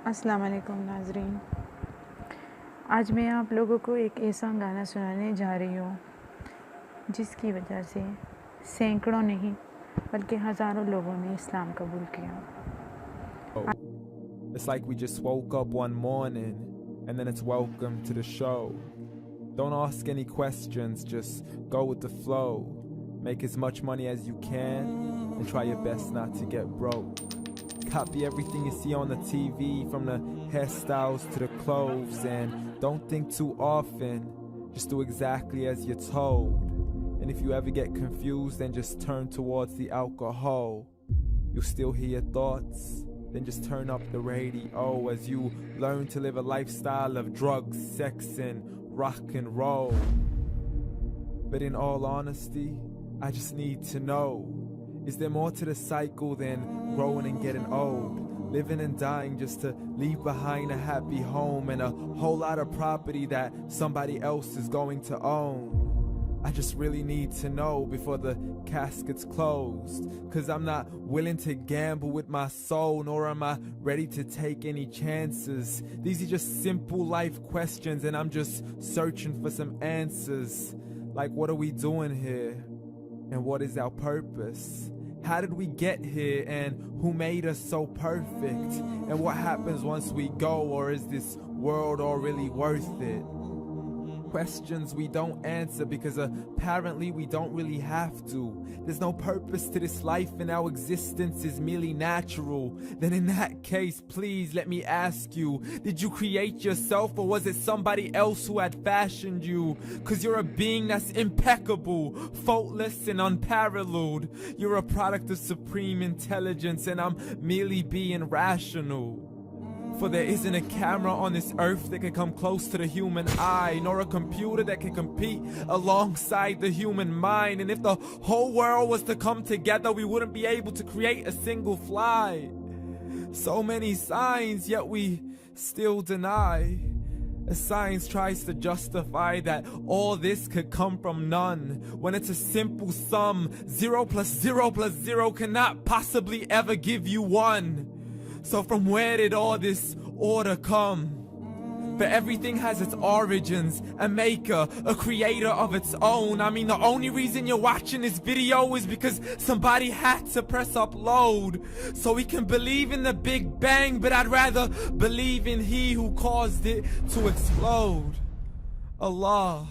अस्सलाम वालेकुम नाज़रीन। आज मैं आप लोगों को एक ऐसा गाना सुनाने जा रही हूँ जिसकी वजह से सैकड़ों नहीं बल्कि हज़ारों लोगों ने इस्लाम कबूल किया। It's like we just woke up one morning and then it's welcome to the show. Don't ask any questions, just go with the flow. Make as much money as you can and try your best not to get broke. Copy everything you see on the TV, from the hairstyles to the clothes, and don't think too often, just do exactly as you're told. And if you ever get confused, then just turn towards the alcohol. You'll still hear your thoughts, then just turn up the radio as you learn to live a lifestyle of drugs, sex, and rock and roll. But in all honesty, I just need to know, is there more to the cycle than growing and getting old? Living and dying just to leave behind a happy home and a whole lot of property that somebody else is going to own. I just really need to know before the casket's closed, 'cause I'm not willing to gamble with my soul, nor am I ready to take any chances. These are just simple life questions and I'm just searching for some answers. Like, what are we doing here? And what is our purpose? How did we get here, and who made us so perfect? And what happens once we go, or is this world all really worth it? Questions we don't answer because apparently we don't really have to. There's no purpose to this life and our existence is merely natural. Then in that case, please let me ask you, did you create yourself, or was it somebody else who had fashioned you? 'Cause you're a being that's impeccable, faultless and unparalleled. You're a product of supreme intelligence and I'm merely being rational. For there isn't a camera on this earth that can come close to the human eye, nor a computer that can compete alongside the human mind. And if the whole world was to come together, we wouldn't be able to create a single fly. So many signs, yet we still deny. As science tries to justify that all this could come from none, when it's a simple sum. 0 plus 0 plus 0 cannot possibly ever give you 1. So from where did all this order come? But everything has its origins, a maker, a creator of its own. I mean, the only reason you're watching this video is because somebody had to press upload. So we can believe in the Big Bang, but I'd rather believe in He who caused it to explode. Allah,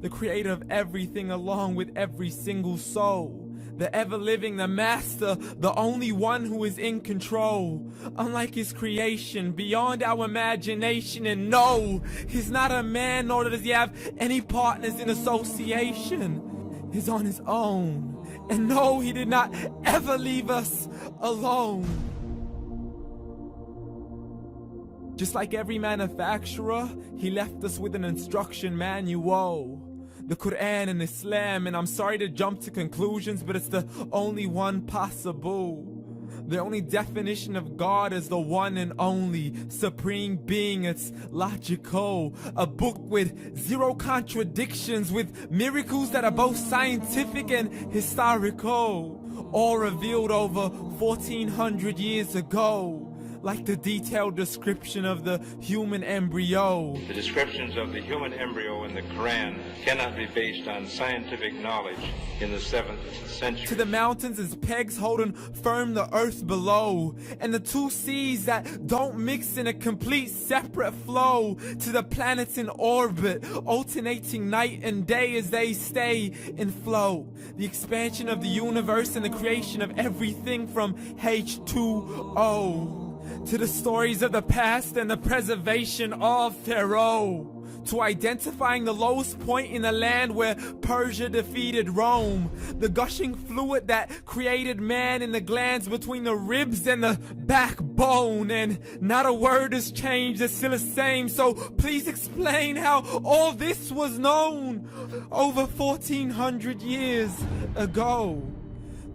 the creator of everything along with every single soul. The ever-living, the master, the only one who is in control. Unlike his creation, beyond our imagination. And no, he's not a man, nor does he have any partners in association. He's on his own. And no, he did not ever leave us alone. Just like every manufacturer, he left us with an instruction manual. The Quran and Islam, and I'm sorry to jump to conclusions, but it's the only one possible. The only definition of God is the one and only supreme being. It's logical, a book with 0 contradictions, with miracles that are both scientific and historical, all revealed over 1400 years ago. Like the detailed description of the human embryo. The descriptions of the human embryo in the Quran cannot be based on scientific knowledge in the 7th century. To the mountains as pegs holding firm the earth below, and the 2 seas that don't mix in a complete separate flow. To the planets in orbit, alternating night and day as they stay in flow. The expansion of the universe and the creation of everything from H2O. To the stories of the past and the preservation of Pharaoh. To identifying the lowest point in the land where Persia defeated Rome. The gushing fluid that created man in the glands between the ribs and the backbone. And not a word has changed, it's still the same. So please explain how all this was known over 1400 years ago.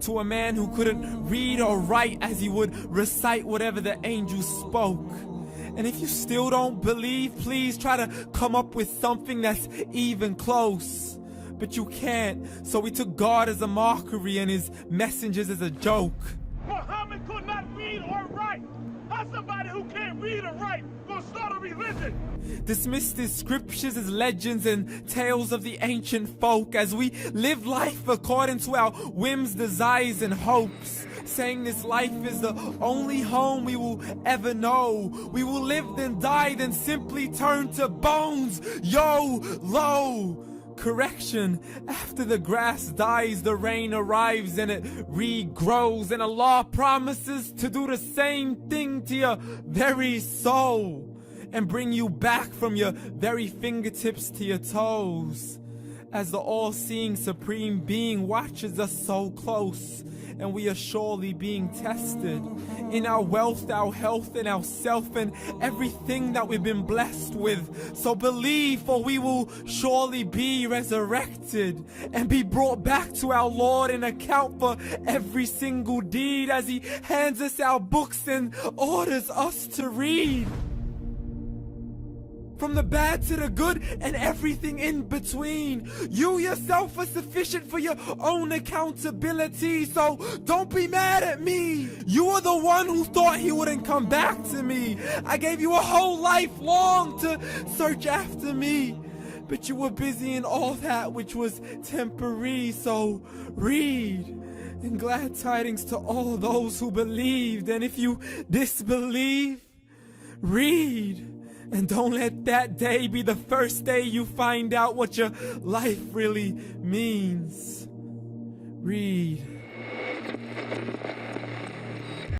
To a man who couldn't read or write, as he would recite whatever the angels spoke. And if you still don't believe, please try to come up with something that's even close. But you can't, so we took God as a mockery and his messengers as a joke. Muhammad could not read or write. How somebody who can't read and write, gonna start a religion. Dismiss these scriptures as legends and tales of the ancient folk as we live life according to our whims, desires, and hopes. Saying this life is the only home we will ever know. We will live then die, then simply turn to bones. Lo! Correction, after the grass dies, the rain arrives and it regrows, and Allah promises to do the same thing to your very soul and bring you back from your very fingertips to your toes, as the all-seeing supreme being watches us so close, and we are surely being tested in our wealth, our health, and our self, and everything that we've been blessed with. So believe, for we will surely be resurrected and be brought back to our Lord and account for every single deed as He hands us our books and orders us to read. From the bad to the good and everything in between. You yourself are sufficient for your own accountability, so don't be mad at me. You are the one who thought He wouldn't come back to me. I gave you a whole life long to search after me, but you were busy in all that which was temporary, so read. And glad tidings to all those who believed, and if you disbelieve, read. And don't let that day be the first day you find out what your life really means. Read.